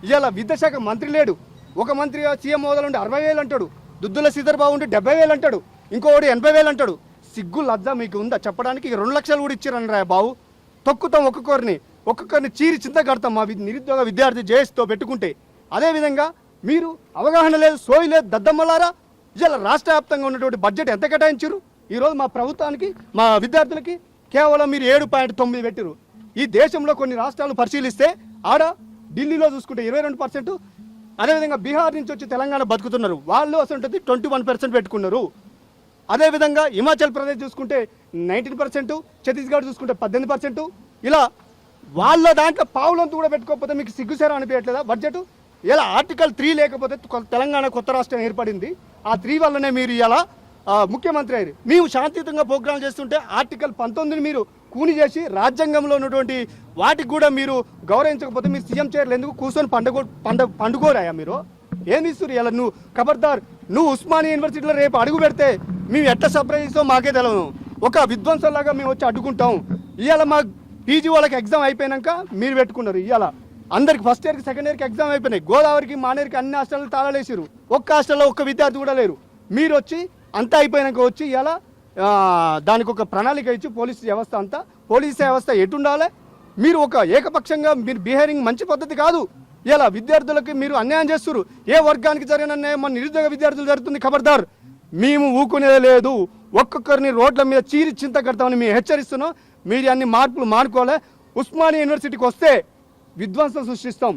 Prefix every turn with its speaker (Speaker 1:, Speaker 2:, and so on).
Speaker 1: ఇవాళ విద్యాశాఖ మంత్రి లేడు. ఒక మంత్రి సీఎం హోదాలో ఉండి 60,000 అంటాడు, దుద్దుల శ్రీధర్ బాబు ఉంటే 70,000 అంటాడు, ఇంకోటి 80,000 అంటాడు. సిగ్గు లజ్జ మీకు ఉందా చెప్పడానికి? 2 లక్షలు కూడా ఇచ్చారని రా బాబు. తొక్కుతాం ఒక్కొక్కరిని చీరి చింత కడతాం మా నిరుద్యోగ విద్యార్థి జేఎస్తో పెట్టుకుంటే. అదేవిధంగా మీరు అవగాహన లేదు, సోయి లేదు, దద్దమ్మలారా. ఇలా రాష్ట్ర వ్యాప్తంగా ఉన్నటువంటి బడ్జెట్ ఎంత కేటాయించారు ఈరోజు మా ప్రభుత్వానికి, మా విద్యార్థులకి? కేవలం మీరు 7.9 పెట్టారు. ఈ దేశంలో కొన్ని రాష్ట్రాలు పరిశీలిస్తే ఆడ ఢిల్లీలో చూసుకుంటే 22%, అదేవిధంగా బీహార్ నుంచి వచ్చి తెలంగాణ బతుకుతున్నారు, వాళ్ళు అసలు 21% పెట్టుకున్నారు. అదేవిధంగా హిమాచల్ ప్రదేశ్ చూసుకుంటే 19%, ఛత్తీస్గఢ్ చూసుకుంటే 18%. ఇలా వాళ్ళ దాంట్లో పావులంతా కూడా పెట్టుకోకపోతే మీకు సిగ్గుసేరా అనిపించట్లేదా బడ్జెట్? ఇలా ఆర్టికల్ 3 లేకపోతే తెలంగాణ కొత్త రాష్ట్రం ఏర్పడింది. ఆ 3 వల్లనే మీరు ఇలా ముఖ్యమంత్రి అయ్యారు. మేము శాంతియుతంగా ప్రోగ్రాం చేస్తుంటే ఆర్టికల్ 19 మీరు కూని చేసి రాజ్యాంగంలో ఉన్నటువంటి వాటికి కూడా మీరు గౌరవించకపోతే మీరు సీఎం చైర్లు ఎందుకు కూర్చొని పండుకోరాయా మీరు? ఏమి ఇస్తారు ఇలా? నువ్వు ఖబర్దార్, నువ్వు ఉస్మానియా యూనివర్సిటీలో రేపు అడుగు పెడితే మేము ఎట్లా సర్ప్రైజ్ ఇస్తాం మాకే తెలియదు. ఒక విధ్వంసంలాగా మేము వచ్చి అడ్డుకుంటాం. ఇవాళ మా పీజీ వాళ్ళకి ఎగ్జామ్ అయిపోయాక మీరు పెట్టుకున్నారు. ఇవాళ అందరికి ఫస్ట్ ఇయర్కి సెకండ్ ఇయర్కి ఎగ్జామ్ అయిపోయినాయి. గోదావరికి మానేరికి అన్ని హాస్టల్లో తాళాలేసారు. ఒక్క హాస్టల్లో ఒక్క విద్యార్థి కూడా లేరు. మీరు వచ్చి అంతా అయిపోయాక వచ్చి ఇలా దానికి ఒక ప్రణాళిక ఇచ్చి పోలీస్ వ్యవస్థ ఎటుండాలి? మీరు ఒక ఏకపక్షంగా మీరు బిహేవింగ్ మంచి పద్ధతి కాదు. ఇలా విద్యార్థులకి మీరు అన్యాయం చేస్తున్నారు. ఏ వర్గానికి జరిగిన అన్యాయం మన నిరుద్యోగ విద్యార్థులు జరుగుతుంది. ఖబర్దార్, మేము ఊకునేది లేదు. ఒక్కొక్కరిని రోడ్ల మీద చీరి చింత కడతామని మేము హెచ్చరిస్తున్నాం. మీరు అన్ని మార్పులు మానుకోలే. ఉస్మానియా యూనివర్సిటీకి వస్తే విధ్వంసం సృష్టిస్తాం.